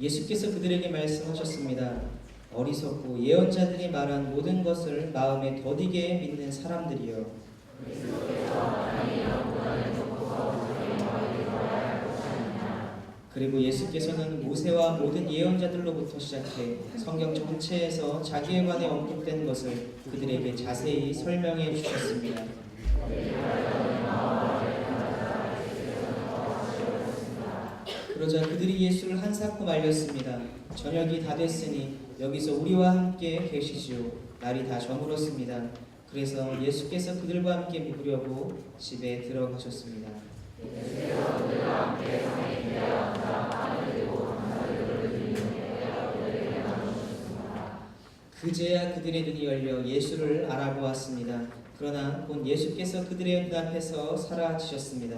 예수께서 그들에게 말씀하셨습니다. 어리석고 예언자들이 말한 모든 것을 마음에 더디게 믿는 사람들이여. 그리고 예수께서는 모세와 모든 예언자들로부터 시작해 성경 전체에서 자기에 관해 언급된 것을 그들에게 자세히 설명해 주셨습니다. 그러자 그들이 예수를 한사코 말렸습니다. 저녁이 다 됐으니 여기서 우리와 함께 계시지요. 날이 다 저물었습니다. 그래서 예수께서 그들과 함께 묵으려고 집에 들어가셨습니다. 그제야 그들의 눈이 열려 예수를 알아보았습니다. 그러나 곧 예수께서 그들의 눈앞에서 사라지셨습니다.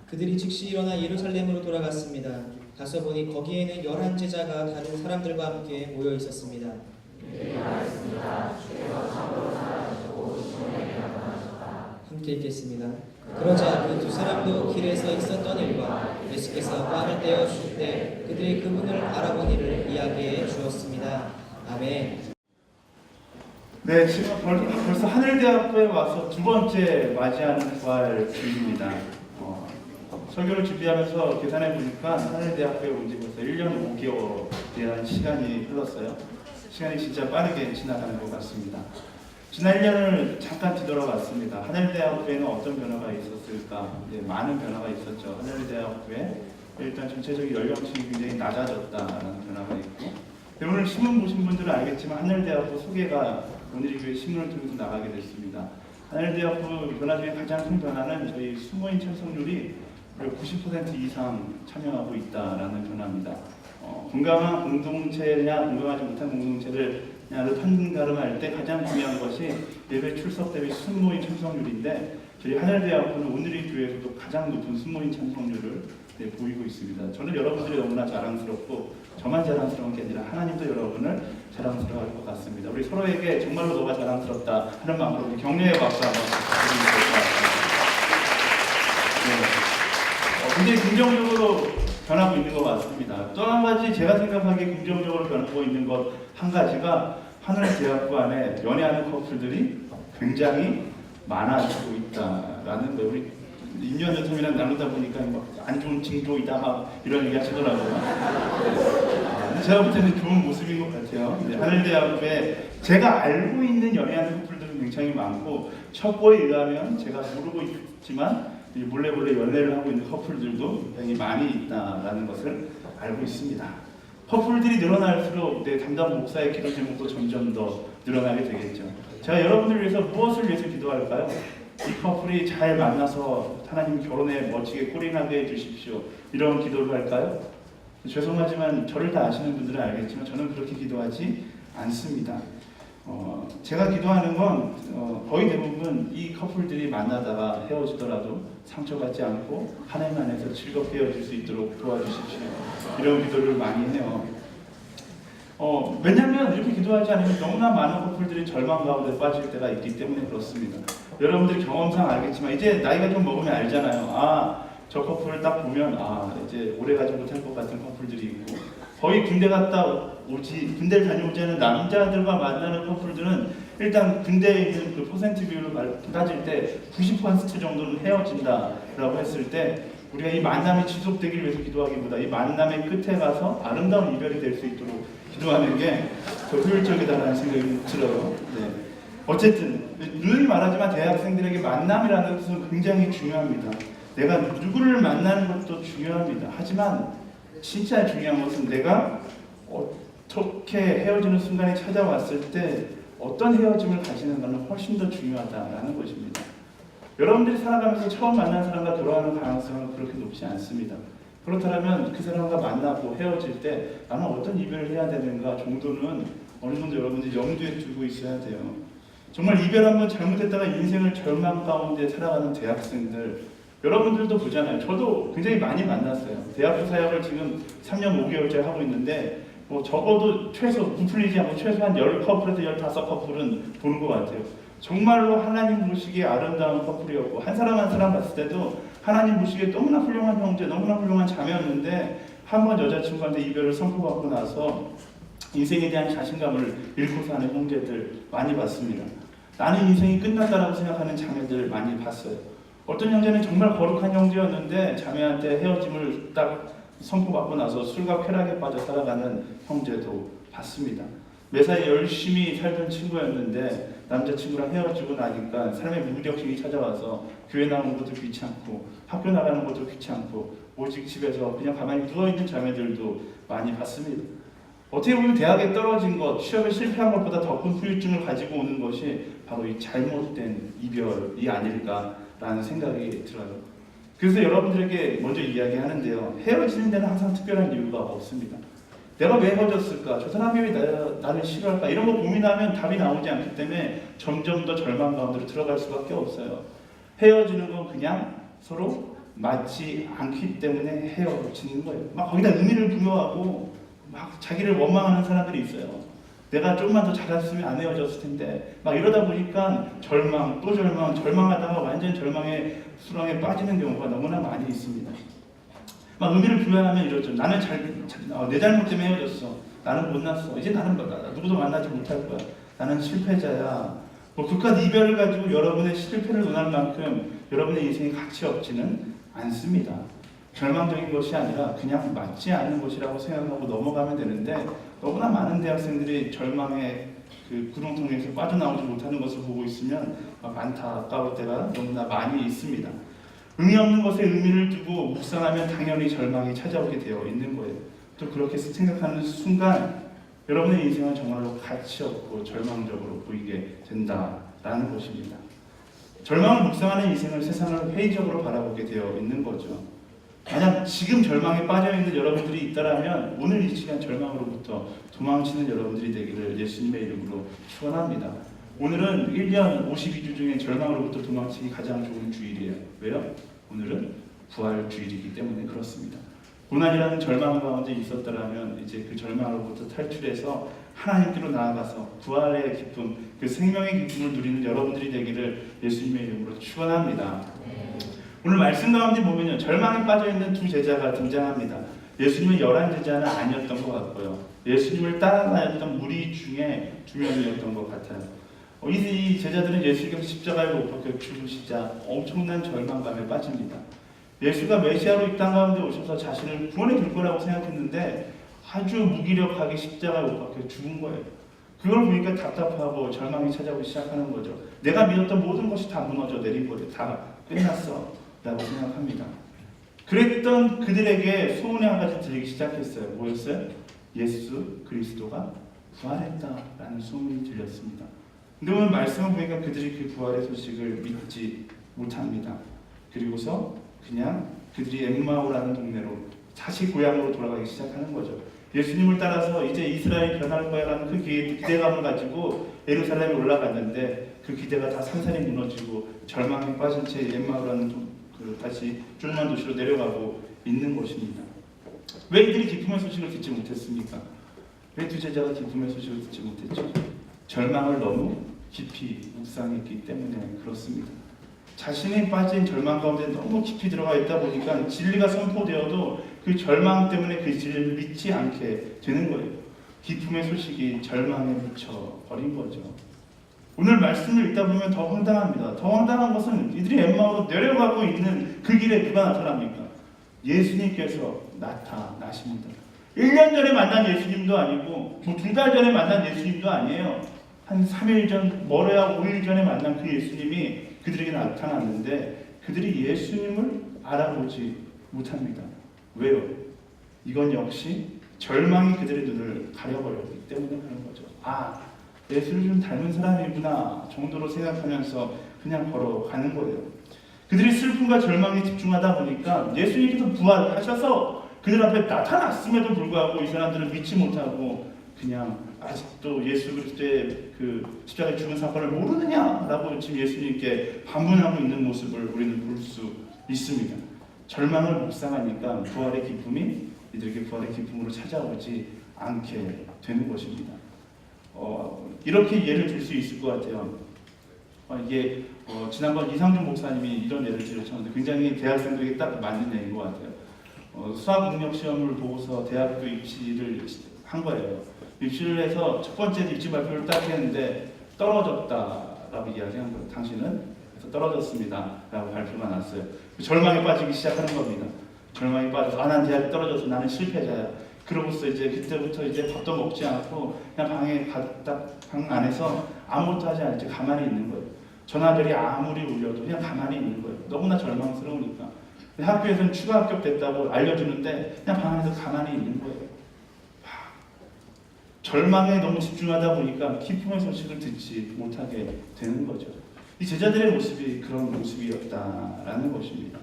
그들이 즉시 일어나 예루살렘으로 돌아갔습니다. 가서 보니 거기에는 11제자가 다른 사람들과 함께 모여 있었습니다. 함께 읽겠습니다. 그러자 그 두 사람도 길에서 있었던 일과 예수께서 빵을 떼어 주실 때 그들이 그분을 알아보니를 이야기해 주었습니다. 아멘. 네, 지금 벌써 하늘대학교에 와서 두 번째 맞이하는 부활 주일입니다. 설교를 준비하면서 계산해 보니까 하늘대학교에 온 지 벌써 1년 5개월이라는 시간이 흘렀어요. 시간이 진짜 빠르게 지나가는 것 같습니다. 지난 1년을 잠깐 뒤돌아봤습니다. 하늘대학교에는 어떤 변화가 있었을까? 많은 변화가 있었죠. 하늘대학교에 일단 전체적인 연령층이 굉장히 낮아졌다라는 변화가 있고, 오늘 신문 보신 분들은 알겠지만 하늘대학교 소개가 오늘 이 교회 신문을 통해서 나가게 됐습니다. 하늘대학교 변화 중에 가장 큰 변화는 저희 수모인 참석률이 90% 이상 참여하고 있다라는 변화입니다. 건강한 공동체냐 건강하지 못한 공동체를 판가름할 때 가장 중요한 것이 예배 출석 대비 순모임 참석률인데, 저희 하늘대학교는 오늘의 교회에서도 가장 높은 순모임 참석률을 보이고 있습니다. 저는 여러분들이 너무나 자랑스럽고, 저만 자랑스러운 게 아니라 하나님도 여러분을 자랑스러워할 것 같습니다. 우리 서로에게 정말로 너가 자랑스럽다 하는 마음으로 우리 격려의 박수 한번 드리면 좋을 것 같습니다. 굉장히 긍정적으로 변하고 있는 것 같습니다. 또 한 가지 제가 생각하기에 긍정적으로 변하고 있는 것 한 가지가 하늘대학교 안에 연애하는 커플들이 굉장히 많아지고 있다라는 거. 우리 인연 여성이랑 나누다 보니까 안 좋은 징조이다 막 이런 얘기 하시더라고요. 제가 볼 때는 좋은 모습인 것 같아요. 하늘대학교에 제가 알고 있는 연애하는 커플들은 굉장히 많고, 첩보에 의하면 제가 모르고 있지만 몰래 연애를 하고 있는 커플들도 굉장히 많이 있다라는 것을 알고 있습니다. 커플들이 늘어날수록 내 담당 목사의 기도 제목도 점점 더 늘어나게 되겠죠. 제가 여러분들을 위해서 무엇을 위해서 기도할까요? 이 커플이 잘 만나서 하나님 결혼에 멋지게 꼴이나게 해주십시오. 이런 기도를 할까요? 죄송하지만 저를 다 아시는 분들은 알겠지만 저는 그렇게 기도하지 않습니다. 제가 기도하는 건 거의 대부분 이 커플들이 만나다가 헤어지더라도 상처받지 않고 하나님 안에서 즐겁게 헤어질 수 있도록 도와주십시오. 이런 기도를 많이 해요. 왜냐하면 이렇게 기도하지 않으면 너무나 많은 커플들이 절망 가운데 빠질 때가 있기 때문에 그렇습니다. 여러분들 경험상 알겠지만 이제 나이가 좀 먹으면 알잖아요. 저 커플을 딱 보면 이제 오래 가지 못할 것 같은 커플들이 있고, 거의 군대를 다녀오지 않은 남자들과 만나는 커플들은 일단 군대에 있는 그 퍼센트 비율로 따질 때 90% 정도는 헤어진다라고 했을 때, 우리가 이 만남이 지속되기 위해서 기도하기보다 이 만남의 끝에 가서 아름다운 이별이 될 수 있도록 기도하는 게 더 효율적이다라는 생각이 들어요. 어쨌든 누누이 말하지만 대학생들에게 만남이라는 것은 굉장히 중요합니다. 내가 누구를 만나는 것도 중요합니다. 하지만 진짜 중요한 것은 내가 어떻게 헤어지는 순간이 찾아왔을 때 어떤 헤어짐을 가지는가는 훨씬 더 중요하다라는 것입니다. 여러분들이 살아가면서 처음 만난 사람과 결혼하는 가능성은 그렇게 높지 않습니다. 그렇다면 그 사람과 만나고 헤어질 때 나는 어떤 이별을 해야 되는가 정도는 어느 정도 여러분들이 염두에 두고 있어야 돼요. 정말 이별 한번 잘못했다가 인생을 절망 가운데 살아가는 대학생들, 여러분들도 보잖아요. 저도 굉장히 많이 만났어요. 대학교 사역을 지금 3년 5개월째 하고 있는데 적어도 부풀리지 않고 최소한 10커플에서 15커플은 보는 것 같아요. 정말로 하나님 보시기에 아름다운 커플이었고 한 사람 한 사람 봤을 때도 하나님 보시기에 너무나 훌륭한 형제, 너무나 훌륭한 자매였는데 한 번 여자친구한테 이별을 선포받고 나서 인생에 대한 자신감을 잃고 사는 형제들 많이 봤습니다. 나는 인생이 끝났다라고 생각하는 자매들 많이 봤어요. 어떤 형제는 정말 거룩한 형제였는데 자매한테 헤어짐을 딱 선포받고 나서 술과 쾌락에 빠져 살아가는 형제도 봤습니다. 매사에 열심히 살던 친구였는데 남자친구랑 헤어지고 나니까 삶의 무기력심이 찾아와서 교회 나오는 것도 귀찮고 학교 나가는 것도 귀찮고 오직 집에서 그냥 가만히 누워있는 자매들도 많이 봤습니다. 어떻게 보면 대학에 떨어진 것, 취업에 실패한 것보다 더 큰 후유증을 가지고 오는 것이 바로 이 잘못된 이별이 아닐까라는 생각이 들어요. 그래서 여러분들에게 먼저 이야기하는데요. 헤어지는 데는 항상 특별한 이유가 없습니다. 내가 왜 헤어졌을까? 저 사람이 왜 나를 싫어할까? 이런 거 고민하면 답이 나오지 않기 때문에 점점 더 절망 가운데로 들어갈 수밖에 없어요. 헤어지는 건 그냥 서로 맞지 않기 때문에 헤어지는 거예요. 막 거기다 의미를 부여하고 막 자기를 원망하는 사람들이 있어요. 내가 좀만 더 잘했으면 안 헤어졌을 텐데 막 이러다 보니까 절망 또 절망, 절망하다가 완전 절망의 수렁에 빠지는 경우가 너무나 많이 있습니다. 막 의미를 부여하면 이러죠. 나는 내 잘못 때문에 헤어졌어. 나는 못났어. 이제 나는 누구도 만나지 못할 거야. 나는 실패자야. 뭐 그깟 이별을 가지고 여러분의 실패를 논할 만큼 여러분의 인생이 가치 없지는 않습니다. 절망적인 것이 아니라 그냥 맞지 않는 것이라고 생각하고 넘어가면 되는데 너무나 많은 대학생들이 절망의 그 구렁텅이에서 빠져나오지 못하는 것을 보고 있으면 안타까울 때가 너무나 많이 있습니다. 의미 없는 것에 의미를 두고 묵상하면 당연히 절망이 찾아오게 되어 있는 거예요. 또 그렇게 생각하는 순간 여러분의 인생은 정말로 가치 없고 절망적으로 보이게 된다라는 것입니다. 절망을 묵상하는 인생은 세상을 회의적으로 바라보게 되어 있는 거죠. 만약 지금 절망에 빠져있는 여러분들이 있다면 오늘 이 시간 절망으로부터 도망치는 여러분들이 되기를 예수님의 이름으로 축원합니다. 오늘은 1년 52주 중에 절망으로부터 도망치기 가장 좋은 주일이에요. 왜요? 오늘은 부활 주일이기 때문에 그렇습니다. 고난이라는 절망 가운데 있었다면 이제 그 절망으로부터 탈출해서 하나님께로 나아가서 부활의 기쁨, 그 생명의 기쁨을 누리는 여러분들이 되기를 예수님의 이름으로 축원합니다. 오늘 말씀 가운데 보면요, 절망에 빠져있는 두 제자가 등장합니다. 예수님의 11제자는 아니었던 것 같고요. 예수님을 따라다녔던 무리 중에 2명이었던 것 같아요. 이 제자들은 예수님께서 십자가에 못 박혀 죽으시자 엄청난 절망감에 빠집니다. 예수가 메시아로 이 땅 가운데 오셔서 자신을 구원해 줄 거라고 생각했는데 아주 무기력하게 십자가에 못 박혀 죽은 거예요. 그걸 보니까 답답하고 절망이 찾아오기 시작하는 거죠. 내가 믿었던 모든 것이 다 무너져 내린 거예요. 다 끝났어 라고 생각합니다. 그랬던 그들에게 소문이 한 가지 들리기 시작했어요. 뭐였어요? 예수 그리스도가 부활했다라는 소문이 들렸습니다. 근데 오늘 말씀을 보니까 그들이 그 부활의 소식을 믿지 못합니다. 그리고서 그냥 그들이 엠마오라는 동네로 다시 고향으로 돌아가기 시작하는 거죠. 예수님을 따라서 이제 이스라엘이 변할 거야라는 그 기대감을 가지고 예루살렘에 올라갔는데 그 기대가 다 산산이 무너지고 절망에 빠진 채 엠마오라는 다시 조그만 도시로 내려가고 있는 것입니다. 왜 이들이 기쁨의 소식을 듣지 못했습니까? 왜 두 제자가 기쁨의 소식을 듣지 못했죠? 절망을 너무 깊이 묵상했기 때문에 그렇습니다. 자신이 빠진 절망 가운데 너무 깊이 들어가 있다 보니까 진리가 선포되어도 그 절망 때문에 그 진리를 믿지 않게 되는 거예요. 기쁨의 소식이 절망에 묻혀버린 거죠. 오늘 말씀을 읽다 보면 더 황당합니다. 더 황당한 것은 이들이 엠마오로 내려가고 있는 그 길에 누가 나타납니까? 예수님께서 나타나십니다. 1년 전에 만난 예수님도 아니고 2달 전에 만난 예수님도 아니에요. 한 3일 전, 멀어야 5일 전에 만난 그 예수님이 그들에게 나타났는데 그들이 예수님을 알아보지 못합니다. 왜요? 이건 역시 절망이 그들의 눈을 가려버렸기 때문에 그런 거죠. 예수를 좀 닮은 사람이구나 정도로 생각하면서 그냥 걸어가는 거예요. 그들이 슬픔과 절망에 집중하다 보니까 예수님께서 부활하셔서 그들 앞에 나타났음에도 불구하고 이 사람들은 믿지 못하고 그냥 아직도 예수 그리스도의 그 십자가에 죽은 사건을 모르느냐라고 지금 예수님께 반문하고 있는 모습을 우리는 볼 수 있습니다. 절망을 묵상하니까 부활의 기쁨이 이들에게 부활의 기쁨으로 찾아오지 않게 되는 것입니다. 이렇게 예를 들 수 있을 것 같아요. 이게 지난번 이상준 목사님이 이런 예를 들으셨는데 굉장히 대학생들에게 딱 맞는 얘기인 것 같아요. 수학 능력 시험을 보고서 대학교 입시를 한 거예요. 입시를 해서 첫 번째 입시 발표를 딱 했는데 떨어졌다라고 이야기한 거예요. 당신은 그래서 떨어졌습니다라고 발표가 났어요. 절망에 빠지기 시작하는 겁니다. 절망에 빠져서 난 대학에 떨어져서 나는 실패자야. 그러고서 이제 그때부터 이제 밥도 먹지 않고 그냥 방 안에서 아무것도 하지 않고 가만히 있는 거예요. 전화벨이 아무리 울려도 그냥 가만히 있는 거예요. 너무나 절망스러우니까. 학교에서는 추가 합격됐다고 알려주는데 그냥 방 안에서 가만히 있는 거예요. 절망에 너무 집중하다 보니까 기쁨의 소식을 듣지 못하게 되는 거죠. 이 제자들의 모습이 그런 모습이었다라는 것입니다.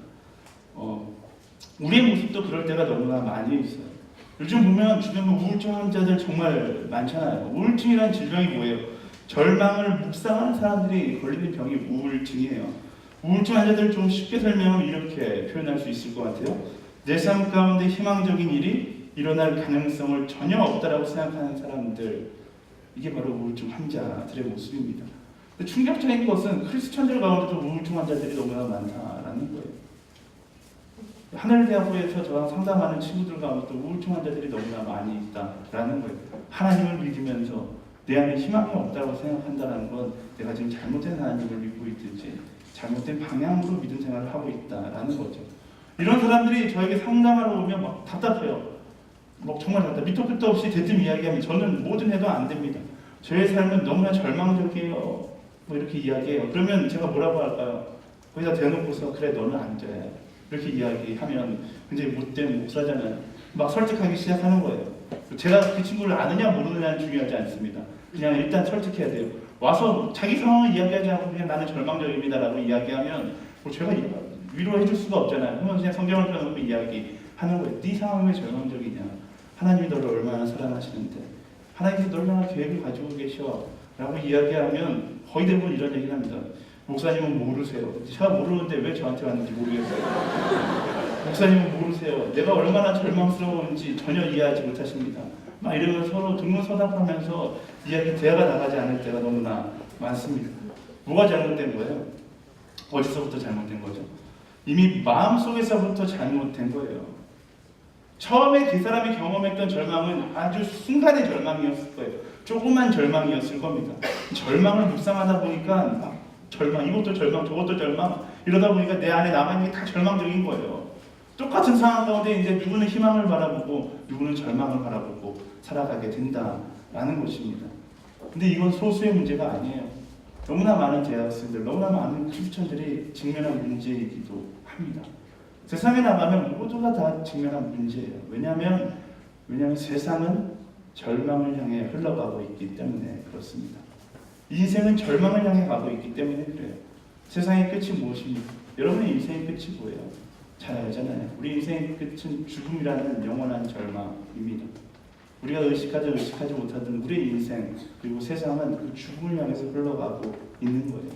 우리의 모습도 그럴 때가 너무나 많이 있어요. 요즘 보면 주변 우울증 환자들 정말 많잖아요. 우울증이라는 질병이 뭐예요? 절망을 묵상하는 사람들이 걸리는 병이 우울증이에요. 우울증 환자들을 좀 쉽게 설명을 이렇게 표현할 수 있을 것 같아요. 내 삶 가운데 희망적인 일이 일어날 가능성을 전혀 없다라고 생각하는 사람들, 이게 바로 우울증 환자들의 모습입니다. 근데 충격적인 것은 크리스천들 가운데도 우울증 환자들이 너무나 많다라는 거예요. 하늘대학교에서 저랑 상담하는 친구들 가운데도 우울증 환자들이 너무나 많이 있다라는 거예요. 하나님을 믿으면서 내 안에 희망이 없다고 생각한다는 건 내가 지금 잘못된 하나님을 믿고 있든지 잘못된 방향으로 믿음 생활을 하고 있다라는 거죠. 이런 사람들이 저에게 상담하러 오면 막 답답해요. 정말 답답해. 밑도 끝도 없이 대뜸 이야기하면 저는 뭐든 해도 안 됩니다. 저의 삶은 너무나 절망적이에요. 이렇게 이야기해요. 그러면 제가 뭐라고 할까요? 거기다 대놓고서 그래 너는 안 돼. 이렇게 이야기하면 굉장히 못된 목사잖아요. 막 설득하기 시작하는 거예요. 제가 그 친구를 아느냐 모르느냐는 중요하지 않습니다. 그냥 일단 설득해야 돼요. 와서 자기 상황을 이야기하지 않고 그냥 나는 절망적입니다라고 이야기하면 제가 위로해 줄 수가 없잖아요. 그러면 그냥 성경을 펴놓고 이야기하는 거예요. 네 상황이 왜 절망적이냐? 하나님이 너를 얼마나 사랑하시는데 하나님께서 얼마나 계획을 가지고 계셔 라고 이야기하면 거의 대부분 이런 얘기를 합니다. 목사님은 모르세요. 제가 모르는데 왜 저한테 왔는지 모르겠어요. 목사님은 모르세요. 내가 얼마나 절망스러운지 전혀 이해하지 못하십니다. 막 이러면서 서로 등문서답하면서 대화가 나가지 않을 때가 너무나 많습니다. 뭐가 잘못된 거예요? 어디서부터 잘못된 거죠? 이미 마음속에서부터 잘못된 거예요. 처음에 그 사람이 경험했던 절망은 아주 순간의 절망이었을 거예요. 조그만 절망이었을 겁니다. 절망을 묵상하다 보니까 절망, 이것도 절망, 저것도 절망 이러다 보니까 내 안에 남아있는 게 다 절망적인 거예요. 똑같은 상황 가운데 이제 누구는 희망을 바라보고 누구는 절망을 바라보고 살아가게 된다라는 것입니다. 근데 이건 소수의 문제가 아니에요. 너무나 많은 대학생들, 너무나 많은 크리스천들이 직면한 문제이기도 합니다. 세상에 나가면 모두가 다 직면한 문제예요. 왜냐하면 세상은 절망을 향해 흘러가고 있기 때문에 그렇습니다. 인생은 절망을 향해 가고 있기 때문에 그래요. 세상의 끝이 무엇입니까? 여러분의 인생의 끝이 뭐예요? 잘 알잖아요. 우리 인생의 끝은 죽음이라는 영원한 절망입니다. 우리가 의식하지 못하던 우리의 인생 그리고 세상은 그 죽음을 향해서 흘러가고 있는 거예요.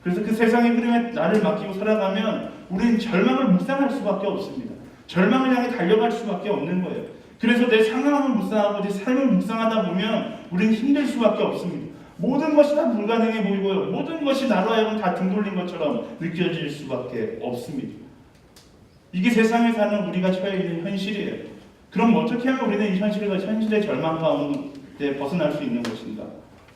그래서 그 세상의 흐름에 나를 맡기고 살아가면 우리는 절망을 묵상할 수밖에 없습니다. 절망을 향해 달려갈 수밖에 없는 거예요. 그래서 내 상황을 묵상하고 내 삶을 묵상하다 보면 우리는 힘들 수밖에 없습니다. 모든 것이 다 불가능해 보이고요. 모든 것이 나로 하여금 다 등 돌린 것처럼 느껴질 수밖에 없습니다. 이게 세상에 사는 우리가 처해 있는 현실이에요. 그럼 어떻게 하면 우리는 이 현실의 절망 가운데 벗어날 수 있는 것인가?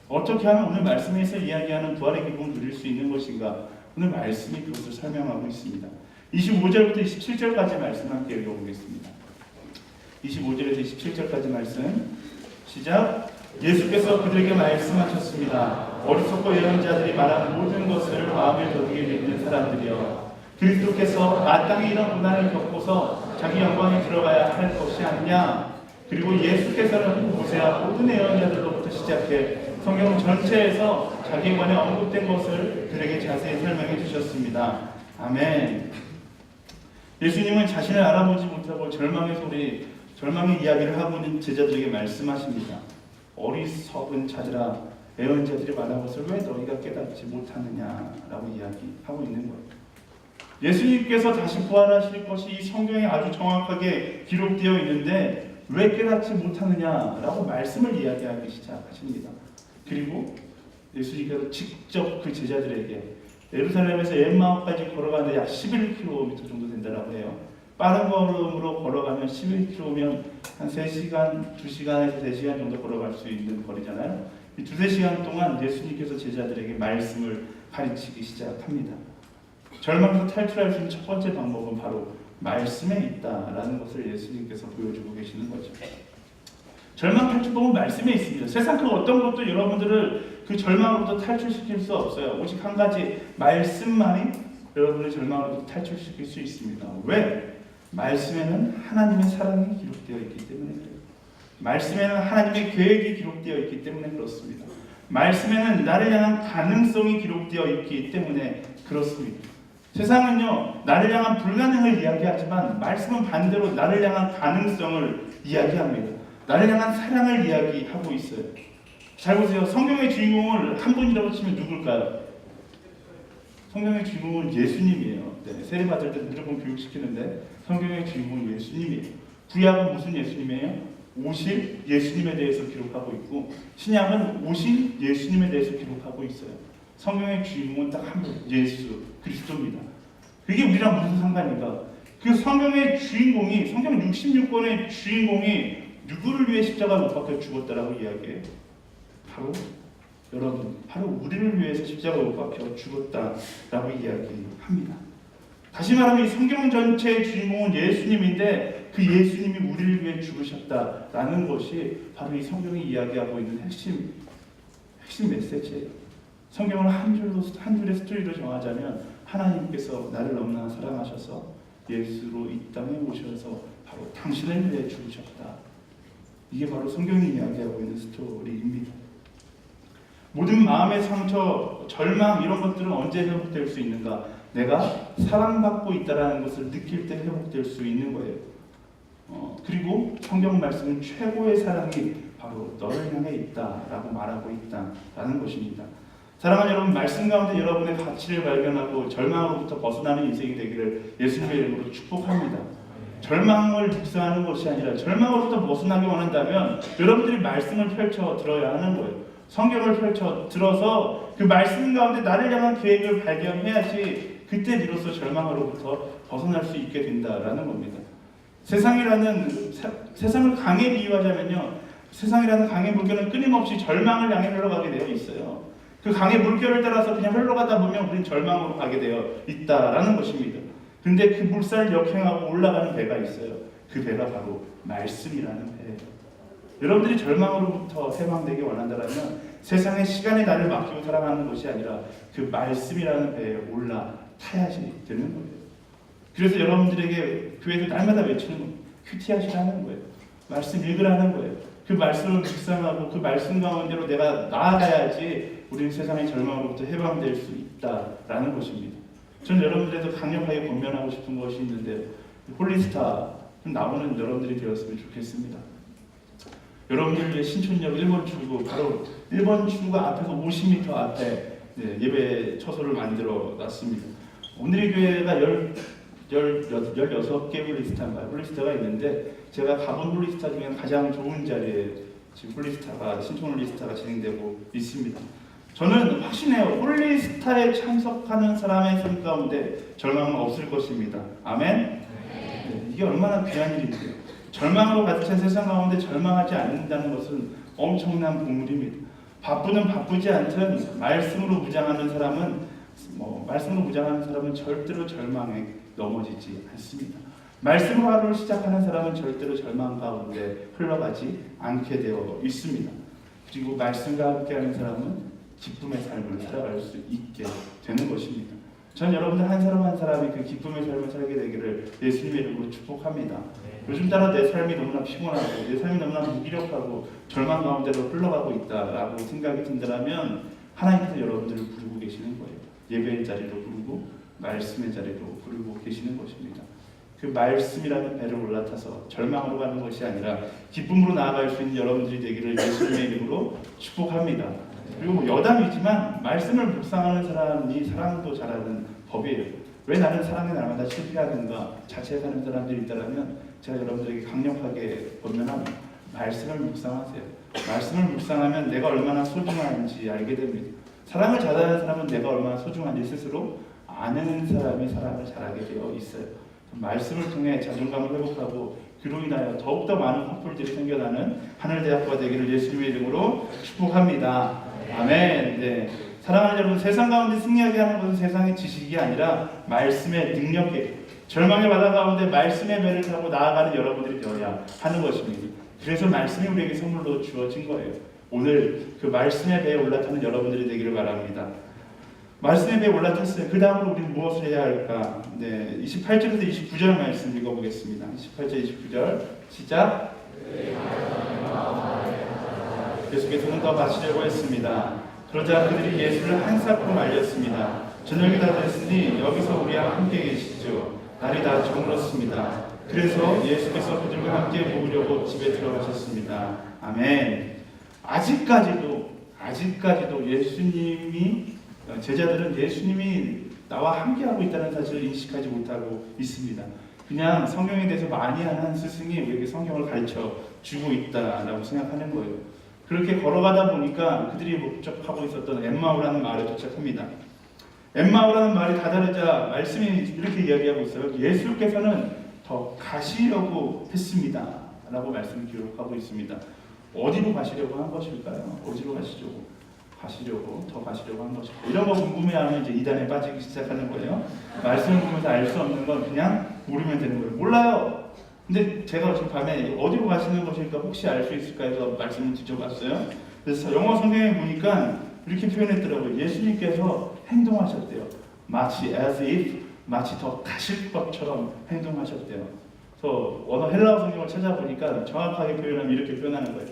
어떻게 하면 오늘 말씀에서 이야기하는 부활의 기쁨을 누릴 수 있는 것인가? 오늘 말씀이 그것을 설명하고 있습니다. 25절부터 27절까지 말씀 함께 읽어보겠습니다. 25절에서 27절까지 말씀 시작. 예수께서 그들에게 말씀하셨습니다. 어리석고 예언자들이 말한 모든 것을 마음에 덕이게 믿는 사람들이여, 그리스도께서 마땅히 이런 고난을 겪고서 자기 영광에 들어가야 할 것이 아니냐. 그리고 예수께서는 모세와 모든 예언자들로부터 시작해 성경 전체에서 자기에 관해 언급된 것을 그들에게 자세히 설명해 주셨습니다. 아멘. 예수님은 자신을 알아보지 못하고 절망의 이야기를 하고 있는 제자들에게 말씀하십니다. 어리석은 자들아, 예언자들이 말한 것을 왜 너희가 깨닫지 못하느냐라고 이야기하고 있는 거예요. 예수님께서 다시 부활하실 것이 이 성경에 아주 정확하게 기록되어 있는데 왜 깨닫지 못하느냐라고 말씀을 이야기하기 시작하십니다. 그리고 예수님께서 직접 그 제자들에게 예루살렘에서 엠마오까지 걸어가는데 약 11km 정도 된다고 해요. 빠른 걸음으로 걸어가면 11km면 한 3시간, 2시간에서 3시간 정도 걸어갈 수 있는 거리잖아요. 이 2-3시간 동안 예수님께서 제자들에게 말씀을 가르치기 시작합니다. 절망에서 탈출할 수 있는 첫 번째 방법은 바로 말씀에 있다라는 것을 예수님께서 보여주고 계시는 거죠. 절망 탈출법은 말씀에 있습니다. 세상 그 어떤 것도 여러분들을 그 절망으로부터 탈출시킬 수 없어요. 오직 한 가지 말씀만이 여러분의 절망으로부터 탈출시킬 수 있습니다. 왜? 말씀에는 하나님의 사랑이 기록되어 있기 때문에 그래요. 말씀에는 하나님의 계획이 기록되어 있기 때문에 그렇습니다. 말씀에는 나를 향한 가능성이 기록되어 있기 때문에 그렇습니다. 세상은요, 나를 향한 불가능을 이야기하지만 말씀은 반대로 나를 향한 가능성을 이야기합니다. 나를 향한 사랑을 이야기하고 있어요. 잘 보세요. 성경의 주인공을 한 분이라고 치면 누굴까요? 성경의 주인공은 예수님이에요. 네, 세례 받을 때 무조건 교육시키는데 성경의 주인공은 예수님이에요. 구약은 무슨 예수님이에요? 오실 예수님에 대해서 기록하고 있고, 신약은 오실 예수님에 대해서 기록하고 있어요. 성경의 주인공은 딱 한 분, 예수 그리스도입니다. 그게 우리랑 무슨 상관인가? 그 성경의 주인공이, 성경 66권의 주인공이 누구를 위해 십자가를 못 박혀 죽었다라고 이야기해요? 바로 여러분, 바로 우리를 위해서 십자가를 못 박혀 죽었다라고 이야기합니다. 다시 말하면 이 성경 전체의 주인공은 예수님인데 그 예수님이 우리를 위해 죽으셨다라는 것이 바로 이 성경이 이야기하고 있는 핵심 메시지예요. 성경을 한 줄의 스토리로 정하자면 하나님께서 나를 너무나 사랑하셔서 예수로 이 땅에 오셔서 바로 당신을 위해 죽으셨다. 이게 바로 성경이 이야기하고 있는 스토리입니다. 모든 마음의 상처, 절망 이런 것들은 언제 회복될 수 있는가? 내가 사랑받고 있다는 것을 느낄 때 회복될 수 있는 거예요. 그리고 성경 말씀은 최고의 사랑이 바로 너를 향해 있다라고 말하고 있다라는 것입니다. 사랑하는 여러분, 말씀 가운데 여러분의 가치를 발견하고 절망으로부터 벗어나는 인생이 되기를 예수님의 이름으로 축복합니다. 절망을 묵상하는 것이 아니라 절망으로부터 벗어나기 원한다면 여러분들이 말씀을 펼쳐 들어야 하는 거예요. 성경을 펼쳐 들어서 그 말씀 가운데 나를 향한 계획을 발견해야지 그때 비로소 절망으로부터 벗어날 수 있게 된다라는 겁니다. 세상을 강에 비유하자면요, 세상이라는 강의 물결은 끊임없이 절망을 향해 흘러가게 되어 있어요. 그 강의 물결을 따라서 그냥 흘러가다 보면 우리는 절망으로 가게 되어 있다라는 것입니다. 근데 그 물살을 역행하고 올라가는 배가 있어요. 그 배가 바로 말씀이라는 배예요. 여러분들이 절망으로부터 해방되기 원한다면 세상의 시간에 나를 맡기고 살아가는 것이 아니라 그 말씀이라는 배에 올라타야지 되는 거예요. 그래서 여러분들에게 교회에서 날마다 외치는 거예요. 큐티하시라는 거예요. 말씀 읽으라는 거예요. 그 말씀을 묵상하고 그 말씀 가운데로 내가 나아가야지 우리는 세상의 절망으로부터 해방될 수 있다라는 것입니다. 저는 여러분들에게 강력하게 권면하고 싶은 것이 있는데 홀리스타 좀 나오는 여러분들이 되었으면 좋겠습니다. 여러분들 위해 신촌역 1번 출구, 바로 1번 출구가 앞에서 50m 앞에 예배 처소를 만들어 놨습니다. 오늘의 교회가 16개 홀리스타가 있는데 제가 가본 홀리스타 중에 가장 좋은 자리에 지금 신촌 홀리스타가 진행되고 있습니다. 저는 확신해요. 홀리스타에 참석하는 사람의 삶 가운데 절망은 없을 것입니다. 아멘? 네, 이게 얼마나 귀한 일인데요. 절망으로 가득 찬 세상 가운데 절망하지 않는다는 것은 엄청난 보물입니다. 바쁘든 바쁘지 않든 말씀으로 무장하는 사람은 절대로 절망에 넘어지지 않습니다. 말씀으로 하루를 시작하는 사람은 절대로 절망 가운데 흘러가지 않게 되어 있습니다. 그리고 말씀과 함께하는 사람은 기쁨의 삶을 살아갈 수 있게 되는 것입니다. 전 여러분들 한 사람 한 사람이 그 기쁨의 삶을 살게 되기를 예수님의 이름으로 축복합니다. 요즘 따라 내 삶이 너무나 피곤하고 내 삶이 너무나 무기력하고 절망 가운데로 흘러가고 있다라고 생각이 든다면 하나님께서 여러분들을 부르고 계시는 거예요. 예배의 자리로 부르고 말씀의 자리로 부르고 계시는 것입니다. 그 말씀이라는 배를 올라타서 절망으로 가는 것이 아니라 기쁨으로 나아갈 수 있는 여러분들이 되기를 예수님의 이름으로 축복합니다. 그리고 여담이지만 말씀을 묵상하는 사람이 사랑도 잘하는 법이에요. 왜 나는 사랑에 날마다 실패하는가 자체에 사는 사람들이 있다면 제가 여러분들에게 강력하게 권면합니다. 말씀을 묵상하세요. 말씀을 묵상하면 내가 얼마나 소중한지 알게 됩니다. 사랑을 잘하는 사람은 내가 얼마나 소중한지 스스로 아는 사람이 사랑을 잘하게 되어 있어요. 말씀을 통해 자존감을 회복하고 그로 인하여 더욱더 많은 커플들이 생겨나는 하늘대학교가 되기를 예수님의 이름으로 축복합니다. 아멘. 네. 사랑하는 여러분, 세상 가운데 승리하게 하는 것은 세상의 지식이 아니라 말씀의 능력이에요. 절망의 바다 가운데 말씀의 배를 타고 나아가는 여러분들이 되어야 하는 것입니다. 그래서 말씀이 우리에게 선물로 주어진 거예요. 오늘 그 말씀의 배에 올라타는 여러분들이 되기를 바랍니다. 말씀의 배에 올라탔어요. 그 다음으로 우리는 무엇을 해야 할까? 네, 28절에서 29절 말씀 읽어보겠습니다. 28절, 29절 시작. 예수께서는 더 마시려고 했습니다. 그러자 그들이 예수를 한사코 말렸습니다. 저녁이 다 됐으니 여기서 우리와 함께 계시죠. 날이 다 저물었습니다. 그래서 예수께서 그들과 함께 먹으려고 집에 들어가셨습니다. 아멘. 아직까지도 제자들은 예수님이 나와 함께하고 있다는 사실을 인식하지 못하고 있습니다. 그냥 성경에 대해서 많이 아는 스승이 우리에게 성경을 가르쳐 주고 있다라고 생각하는 거예요. 그렇게 걸어가다 보니까 그들이 목적하고 있었던 엠마오라는 마을에 도착합니다. 엠마오라는 말이 다다르자 말씀이 이렇게 이야기하고 있어요. 예수께서는 더 가시려고 했습니다 라고 말씀을 기록하고 있습니다. 어디로 가시려고 한 것일까요? 어디로 더 가시려고 한 것일까요? 이런 거 궁금해하면 이제 이단에 빠지기 시작하는 거예요. 말씀을 보면서 알 수 없는 건 그냥 모르면 되는 거예요. 몰라요. 근데 제가 지금 밤에 어디로 가시는 것일까 혹시 알 수 있을까 해서 말씀을 뒤져봤어요. 그래서 영어 성경에 보니까 이렇게 표현했더라고요. 예수님께서 행동하셨대요. 마치 as if, 마치 더 가실 것처럼 행동하셨대요. 그래서 언어 헬라어 성경을 찾아보니까 정확하게 표현하면 이렇게 표현하는 거예요.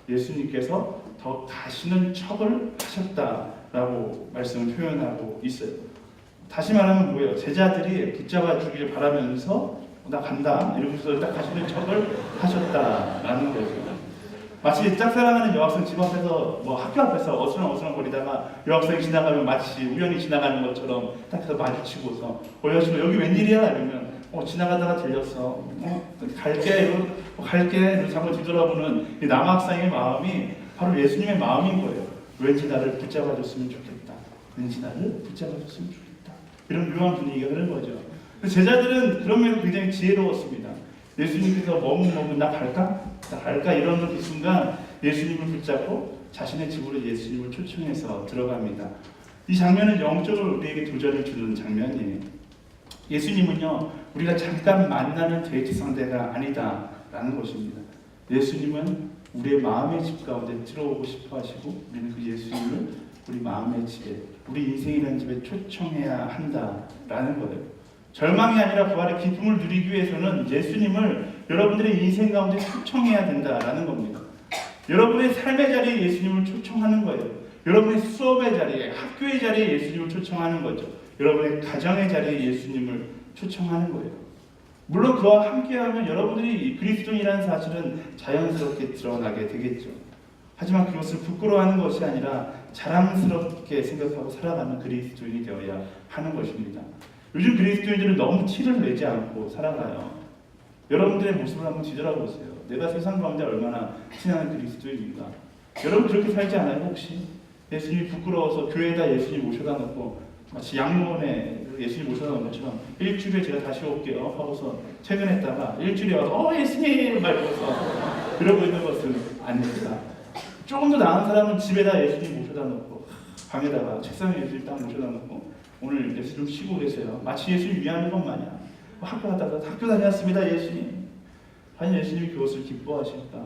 예수님께서 더 가시는 척을 하셨다라고 말씀을 표현하고 있어요. 다시 말하면 뭐예요? 제자들이 붙잡아 주길 바라면서 나 간다 이러면서 딱 가시는 척을 하셨다라는 거죠. 마치 짝사랑하는 여학생 집 앞에서 학교 앞에서 어슬렁어슬렁 거리다가 여학생이 지나가면 마치 우연히 지나가는 것처럼 딱 해서 마주치고서 여자친구 여기 웬일이야? 이러면 지나가다가 들렸어. 갈게 이러면서 한번 뒤돌아보는 이 남학생의 마음이 바로 예수님의 마음인 거예요. 왠지 나를 붙잡아줬으면 좋겠다. 이런 묘한 분위기가 흐른 거죠. 제자들은 그런 면에서 굉장히 지혜로웠습니다. 예수님께서 머뭇머뭇 나 갈까 이러는 그 순간 예수님을 붙잡고 자신의 집으로 예수님을 초청해서 들어갑니다. 이 장면은 영적으로 우리에게 도전을 주는 장면이에요. 예수님은요 우리가 잠깐 만나는 데이트 상대가 아니다라는 것입니다. 예수님은 우리의 마음의 집 가운데 들어오고 싶어 하시고 우리는 그 예수님을 우리 마음의 집에, 우리 인생이라는 집에 초청해야 한다라는 거예요. 절망이 아니라 부활의 기쁨을 누리기 위해서는 예수님을 여러분들의 인생 가운데 초청해야 된다라는 겁니다. 여러분의 삶의 자리에 예수님을 초청하는 거예요. 여러분의 수업의 자리에, 학교의 자리에 예수님을 초청하는 거죠. 여러분의 가정의 자리에 예수님을 초청하는 거예요. 물론 그와 함께하면 여러분들이 그리스도인이라는 사실은 자연스럽게 드러나게 되겠죠. 하지만 그것을 부끄러워하는 것이 아니라 자랑스럽게 생각하고 살아가는 그리스도인이 되어야 하는 것입니다. 요즘 그리스도인들은 너무 티를 내지 않고 살아가요. 여러분들의 모습을 한번 뒤돌아보세요. 내가 세상 가운데 얼마나 티나는 그리스도인인가. 여러분 그렇게 살지 않아요? 혹시? 예수님이 부끄러워서 교회에다 예수님 모셔다 놓고 마치 양로원에 예수님 모셔다 놓은 것처럼 일주일에 제가 다시 올게요 하고서 퇴근했다가 일주일에 와서 예수님 말고서 그러고 있는 것은 아닙니다. 조금 더 나은 사람은 집에다 예수님 모셔다 놓고 방에다가 책상에 예수님 딱 모셔다 놓고 오늘 예수님 쉬고 계세요. 마치 예수님 위하는 것 마냥 학교 다녔습니다 예수님. 과연 예수님이 그것을 기뻐하실까?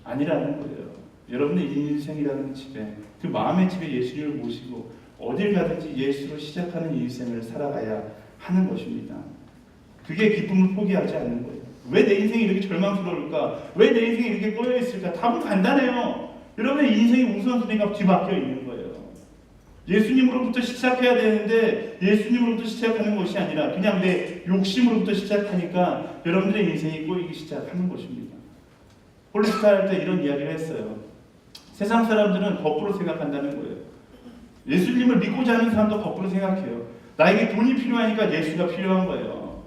아니라는 거예요. 여러분의 인생이라는 집에, 그 마음의 집에 예수님을 모시고 어딜 가든지 예수로 시작하는 인생을 살아가야 하는 것입니다. 그게 기쁨을 포기하지 않는 거예요. 왜 내 인생이 이렇게 절망스러울까? 왜 내 인생이 이렇게 꼬여있을까? 답은 간단해요. 여러분의 인생의 우선순위가 뒤바뀌어 있는 거예요. 예수님으로부터 시작해야 되는데 예수님으로부터 시작하는 것이 아니라 그냥 내 욕심으로부터 시작하니까 여러분들의 인생이 꼬이기 시작하는 것입니다. 홀리스타 할 때 이런 이야기를 했어요. 세상 사람들은 거꾸로 생각한다는 거예요. 예수님을 믿고자 하는 사람도 거꾸로 생각해요. 나에게 돈이 필요하니까 예수가 필요한 거예요.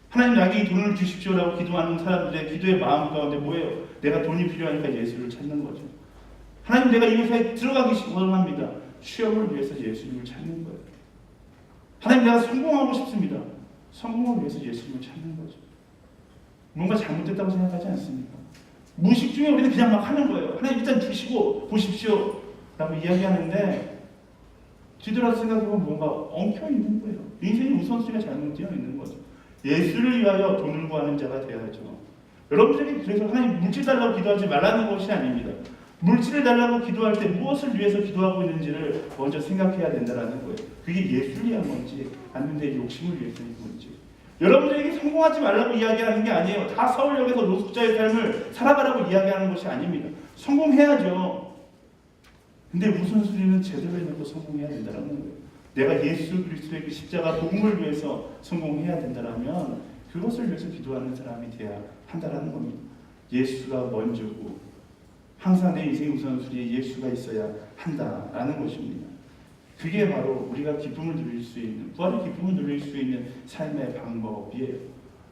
하나님 나에게 이 돈을 주십시오라고 기도하는 사람들의 기도의 마음 가운데 뭐예요? 내가 돈이 필요하니까 예수를 찾는 거죠. 하나님 내가 이 회사에 들어가기 원합니다. 취업을 위해서 예수님을 찾는 거예요. 하나님 내가 성공하고 싶습니다. 성공을 위해서 예수님을 찾는 거죠. 뭔가 잘못됐다고 생각하지 않습니까? 무의식 중에 우리는 그냥 막 하는 거예요. 하나님 일단 주시고 보십시오 라고 이야기하는데 뒤돌아서 생각해보면 뭔가 엉켜 있는 거예요. 인생의 우선순위가 잘못되어 있는 거죠. 예수를 위하여 돈을 구하는 자가 되어야죠. 여러분들에게 그래서 하나님 물질 달라고 기도하지 말라는 것이 아닙니다. 물질을 달라고 기도할 때 무엇을 위해서 기도하고 있는지를 먼저 생각해야 된다는 거예요. 그게 예수를 위한 건지 아니면 내 욕심을 위해서인 건지. 여러분들에게 성공하지 말라고 이야기하는 게 아니에요. 다 서울역에서 노숙자의 삶을 살아가라고 이야기하는 것이 아닙니다. 성공해야죠. 근데 우선순위는 제대로 해놓고 성공해야 된다는 거예요. 내가 예수 그리스도의 그 십자가 복음을 위해서 성공해야 된다면 그것을 위해서 기도하는 사람이 돼야 한다는 겁니다. 예수가 먼저고 항상 내 인생의 우선순위에 예수가 있어야 한다라는 것입니다. 그게 바로 우리가 기쁨을 누릴 수 있는, 부활의 기쁨을 누릴 수 있는 삶의 방법이에요.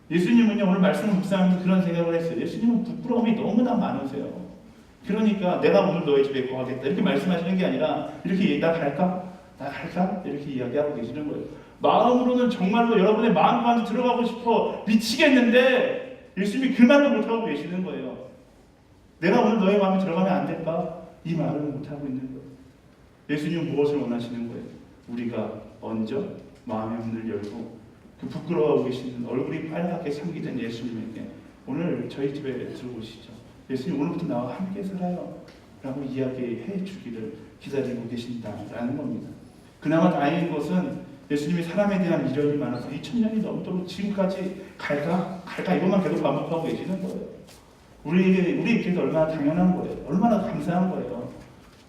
예수님은요, 오늘 말씀을 묵상하면서 그런 생각을 했어요. 예수님은 부끄러움이 너무나 많으세요. 그러니까 내가 오늘 너희 집에 거하겠다 이렇게 말씀하시는 게 아니라 이렇게 나 갈까? 이렇게 이야기하고 계시는 거예요. 마음으로는 정말로 여러분의 마음 가운데 들어가고 싶어 미치겠는데 예수님이 그 말을 못하고 계시는 거예요. 내가 오늘 너의 마음에 들어가면 안 될까? 이 말을 못하고 있는 거예요. 예수님은 무엇을 원하시는 거예요? 우리가 먼저 마음의 문을 열고 그 부끄러워하고 계시는 얼굴이 빨갛게 상기된 예수님에게 오늘 저희 집에 들어오시죠. 예수님 오늘부터 나와 함께 살아요 라고 이야기해 주기를 기다리고 계신다라는 겁니다. 그나마 다행인 것은 예수님이 사람에 대한 미련이 많아서 2000년이 넘도록 지금까지 갈까 이것만 계속 반복하고 계시는 거예요. 우리에게 얼마나 당연한 거예요. 얼마나 감사한 거예요.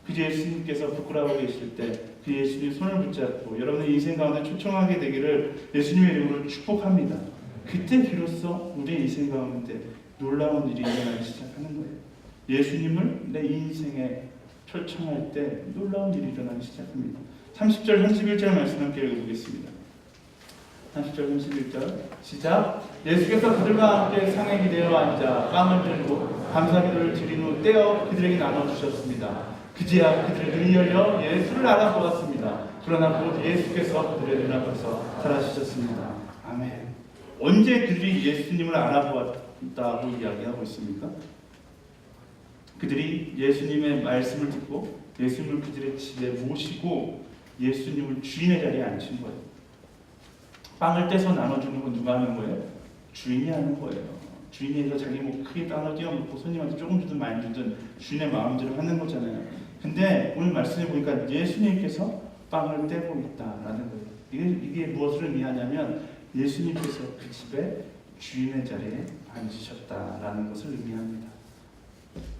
그 예수님께서 부끄러워 계실 때 그 예수님 손을 붙잡고 여러분의 인생 가운데 초청하게 되기를 예수님의 이름으로 축복합니다. 그때 비로소 우리의 인생 가운데 놀라운 일이 일어나기 시작하는 거예요. 예수님을 내 인생에 초청할 때 놀라운 일이 일어나기 시작합니다. 30절, 31절 말씀 함께 읽어보겠습니다. 30절, 31절 시작. 예수께서 그들과 함께 상에 기대어 앉아 빵을 들고 감사기도를 드린 후 떼어 그들에게 나눠주셨습니다. 그제야 그들의 눈이 열려 예수를 알아보았습니다. 그러나 곧 예수께서 그들의 눈앞에서 사라지셨습니다. 아멘. 언제 그들이 예수님을 알아보았다고 이야기하고 있습니까? 그들이 예수님의 말씀을 듣고 예수님을 그들의 집에 모시고 예수님을 주인의 자리에 앉힌 거예요. 빵을 떼서 나눠주는 건 누가 하는 거예요? 주인이 하는 거예요. 주인이 해서 자기 뭐 크게 땅을 띄워놓고 손님한테 조금 주든 많이 주든 주인의 마음대로 하는 거잖아요. 근데 오늘 말씀해 보니까 예수님께서 빵을 떼고 있다라는 거예요. 이게 무엇을 의미하냐면 예수님께서 그 집에 주인의 자리에 앉으셨다라는 것을 의미합니다.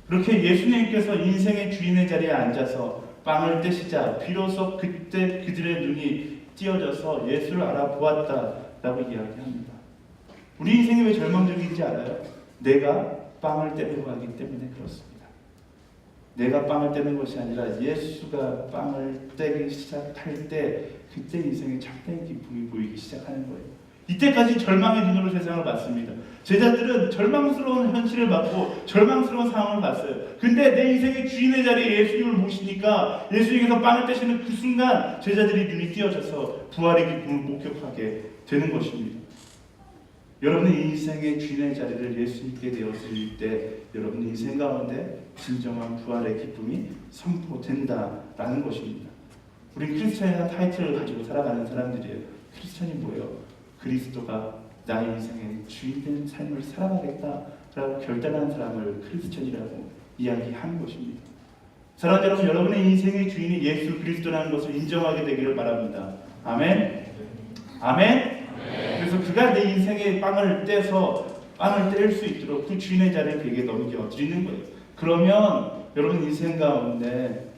그렇게 예수님께서 인생의 주인의 자리에 앉아서 빵을 떼시자 비로소 그때 그들의 눈이 띄어져서 예수를 알아보았다라고 이야기합니다. 우리 인생이 왜 절망적인지 알아요? 내가 빵을 떼고 가기 때문에 그렇습니다. 내가 빵을 떼는 것이 아니라 예수가 빵을 떼기 시작할 때 그때 인생의 참된 기쁨이 보이기 시작하는 거예요. 이때까지 절망의 눈으로 세상을 봤습니다. 제자들은 절망스러운 현실을 봤고 절망스러운 상황을 봤어요. 근데 내 인생의 주인의 자리에 예수님을 모시니까 예수님께서 빵을 떼시는 그 순간 제자들이 눈이 띄어져서 부활의 기쁨을 목격하게 되는 것입니다. 여러분의 인생의 주인의 자리를 예수님께 내어드릴 때 여러분 인생 가운데 진정한 부활의 기쁨이 선포된다라는 것입니다. 우리 크리스천이라는 타이틀을 가지고 살아가는 사람들이에요. 크리스천이 뭐예요? 그리스도가 나의 인생의 주인된 삶을 살아가겠다라고 결단한 사람을 크리스천이라고 이야기하는 것입니다. 사랑하는 여러분, 여러분의 인생의 주인이 예수 그리스도라는 것을 인정하게 되기를 바랍니다. 아멘. 아멘. 그래서 그가 내 인생의 빵을 떼서 빵을 뗄 수 있도록 그 주인의 자리를 그에게 넘겨드리는 거예요. 그러면 여러분 인생 가운데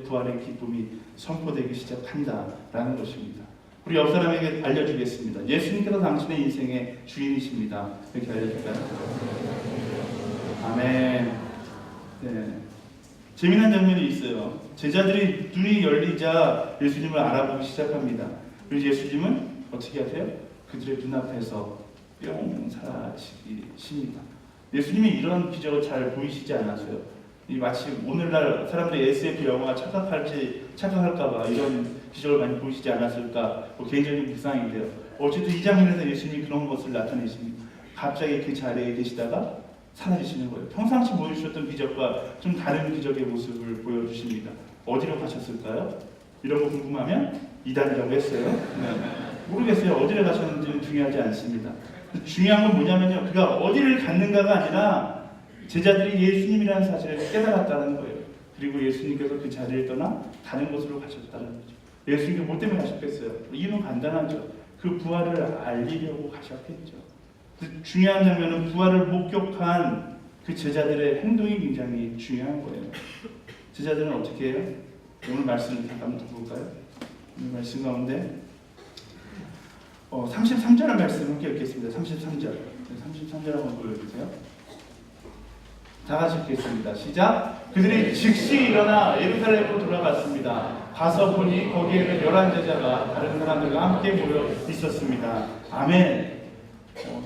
부활의 기쁨이 선포되기 시작한다라는 것입니다. 우리 옆 사람에게 알려주겠습니다. 예수님께서 당신의 인생의 주인이십니다. 이렇게 알려줄까요? 아멘. 네. 재미난 장면이 있어요. 제자들이 눈이 열리자 예수님을 알아보기 시작합니다. 그리고 예수님은 어떻게 하세요? 그들의 눈앞에서 뿅 사라지십니다. 예수님이 이런 기적을 잘 보이시지 않았어요. 이 마치 오늘날 사람들이 SF 영화가 착각할까봐 이런 기적을 많이 보이시지 않았을까 개인적인 묵상인데요. 어쨌든 이 장면에서 예수님이 그런 것을 나타내십니다. 갑자기 그 자리에 계시다가 사라지시는 거예요. 평상시 보여주셨던 기적과 좀 다른 기적의 모습을 보여주십니다. 어디로 가셨을까요? 이런 거 궁금하면 이단이라고 했어요. 모르겠어요. 어디를 가셨는지는 중요하지 않습니다. 중요한 건 뭐냐면요, 그가 어디를 갔는가가 아니라 제자들이 예수님이라는 사실을 깨달았다는 거예요. 그리고 예수님께서 그 자리를 떠나 다른 곳으로 가셨다는 거죠. 예수님께서 뭐 때문에 가셨겠어요? 이유는 간단하죠. 그 부활을 알리려고 가셨겠죠. 중요한 장면은 부활을 목격한 그 제자들의 행동이 굉장히 중요한 거예요. 제자들은 어떻게 해요? 오늘 말씀을 잠깐 볼까요? 오늘 말씀 가운데 33절 말씀 함께 읽겠습니다. 33절. 33절 한번 보여주세요. 다 같이 읽겠습니다. 시작. 그들이 즉시 일어나 예루살렘으로 돌아갔습니다. 가서 보니 거기에는 11제자가 다른 사람들과 함께 모여 있었습니다. 아멘.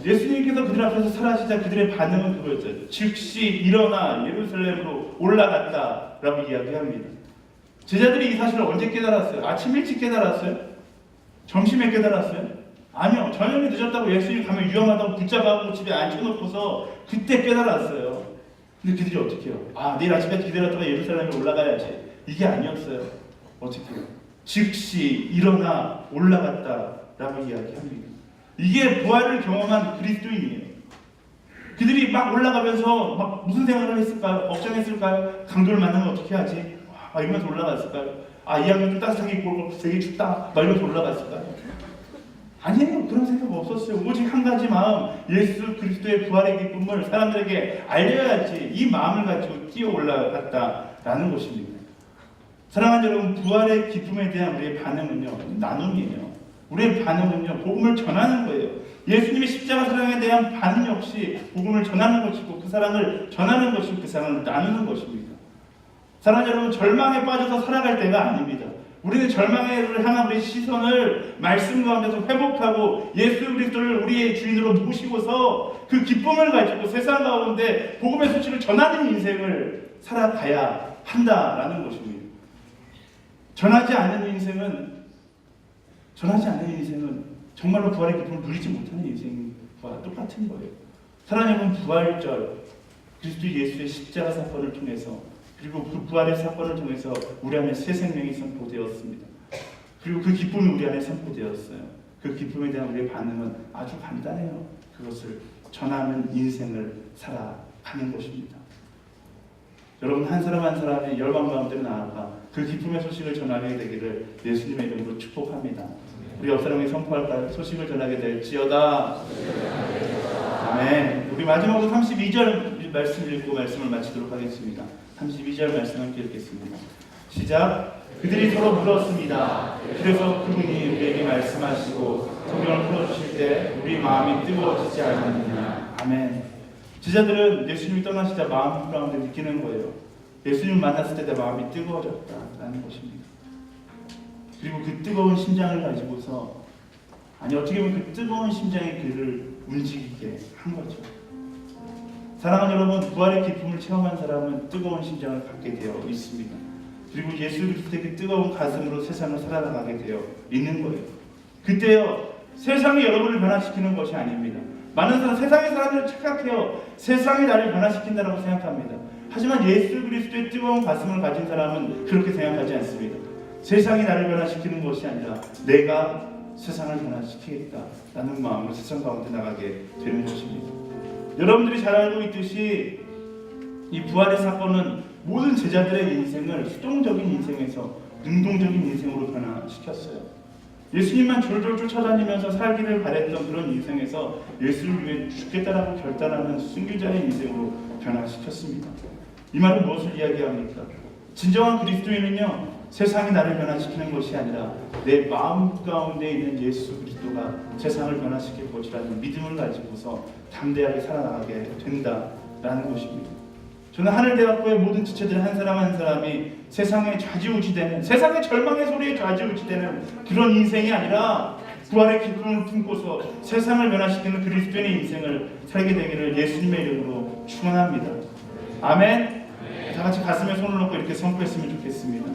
예수님께서 그들 앞에서 사라지자 그들의 반응은 그거였죠. 즉시 일어나 예루살렘으로 올라갔다라고 이야기합니다. 제자들이 이 사실을 언제 깨달았어요? 아침 일찍 깨달았어요? 점심에 깨달았어요? 아니요. 저녁에 늦었다고 예수님 가면 위험하다고 붙잡아가지고 집에 앉혀놓고서 그때 깨달았어요. 근데 그들이 어떻게 해요? 내일 아침까지 기다렸다가 예루살렘에 올라가야지. 이게 아니었어요. 어떻게 해요? 즉시 일어나 올라갔다라고 이야기합니다. 이게 부활을 경험한 그리스도인이에요. 그들이 막 올라가면서 막 무슨 생각을 했을까요? 걱정했을까요? 강도를 만나면 어떻게 하지? 이러면서 올라갔을까요? 이 학년 좀 따뜻하게 입고 되게 춥다. 이러면서 올라갔을까요? 아니에요. 그런 생각 없었어요. 오직 한 가지 마음, 예수 그리스도의 부활의 기쁨을 사람들에게 알려야지. 이 마음을 가지고 뛰어 올라갔다라는 것입니다. 사랑하는 여러분, 부활의 기쁨에 대한 우리의 반응은요, 나눔이에요. 우리의 반응은요, 복음을 전하는 거예요. 예수님의 십자가 사랑에 대한 반응 역시 복음을 전하는 것이고, 그 사랑을 전하는 것이고, 그 사랑을 나누는 것입니다. 사랑하는 여러분, 절망에 빠져서 살아갈 때가 아닙니다. 우리는 절망을 향한 우리의 시선을 말씀 가운데서 회복하고 예수 그리스도를 우리의 주인으로 모시고서 그 기쁨을 가지고 세상 가운데 복음의 소식을 전하는 인생을 살아가야 한다라는 것입니다. 전하지 않는 인생은 정말로 부활의 기쁨을 누리지 못하는 인생과 똑같은 거예요. 사랑하는 부활절, 그리스도 예수의 십자가 사건을 통해서, 그리고 그 부활의 사건을 통해서 우리 안에 새 생명이 선포되었습니다. 그리고 그 기쁨이 우리 안에 선포되었어요. 그 기쁨에 대한 우리의 반응은 아주 간단해요. 그것을 전하는 인생을 살아가는 것입니다. 여러분, 한 사람 한 사람의 열방 가운데로 나아가 그 기쁨의 소식을 전하게 되기를 예수님의 이름으로 축복합니다. 우리 옆 사람에게 선포할까요? 소식을 전하게 될지어다. 아멘. 우리 마지막으로 32절 말씀 읽고 말씀을 마치도록 하겠습니다. 32절 말씀 함께 읽겠습니다. 시작. 그들이 서로 물었습니다. 그래서 그분이 우리에게 말씀하시고 성경을 풀어주실 때 우리 마음이 뜨거워지지 않았느냐. 아멘. 제자들은 예수님이 떠나시자 마음 가운데 느끼는 거예요. 예수님 만났을 때 내 마음이 뜨거워졌다라는 것입니다. 그리고 그 뜨거운 심장을 가지고서, 어떻게 보면 그 뜨거운 심장이 그를 움직이게 한 거죠. 사랑하는 여러분, 부활의 기쁨을 체험한 사람은 뜨거운 심장을 갖게 되어 있습니다. 그리고 예수 그리스도의 그 뜨거운 가슴으로 세상을 살아나가게 되어 있는 거예요. 그때요, 세상이 여러분을 변화시키는 것이 아닙니다. 많은 세상의 사람들은 착각해요. 세상이 나를 변화시킨다고 생각합니다. 하지만 예수 그리스도의 뜨거운 가슴을 가진 사람은 그렇게 생각하지 않습니다. 세상이 나를 변화시키는 것이 아니라 내가 세상을 변화시키겠다라는 마음으로 세상 가운데 나가게 되는 것입니다. 여러분들이 잘 알고 있듯이 이 부활의 사건은 모든 제자들의 인생을 수동적인 인생에서 능동적인 인생으로 변화시켰어요. 예수님만 졸졸 쫓아다니면서 살기를 바랬던 그런 인생에서 예수를 위해 죽겠다라고 결단하는 순교자의 인생으로 변화시켰습니다. 이 말은 무엇을 이야기합니까? 진정한 그리스도인은요, 세상이 나를 변화시키는 것이 아니라 내 마음 가운데 있는 예수 그리스도가 세상을 변화시킬 것이라는 믿음을 가지고서 담대하게 살아나가게 된다라는 것입니다. 저는 하늘대학교의 모든 지체들 한 사람 한 사람이 세상에 좌지우지되는, 세상의 절망의 소리에 좌지우지되는 그런 인생이 아니라 부활의 기쁨을 품고서 세상을 변화시키는 그리스도인의 인생을 살게 되기를 예수님의 이름으로 축원합니다. 아멘. 다 같이 가슴에 손을 놓고 이렇게 선포했으면 좋겠습니다.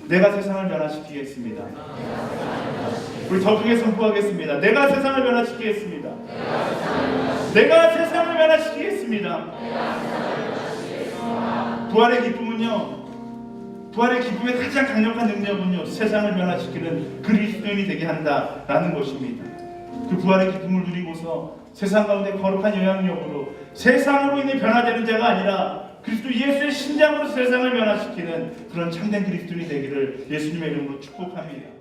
내가 세상을 변화시키겠습니다. 우리 더 크게 선포하겠습니다. 내가 세상을 변화시키겠습니다. 내가 세상을 변화시키겠습니다. 부활의 기쁨은요, 부활의 기쁨의 가장 강력한 능력은요, 세상을 변화시키는 그리스도인이 되게 한다라는 것입니다. 그 부활의 기쁨을 누리고서 세상 가운데 거룩한 영향력으로 세상으로 인해 변화되는 자가 아니라 그리스도 예수의 신장으로 세상을 변화시키는 그런 참된 그리스도인이 되기를 예수님의 이름으로 축복합니다.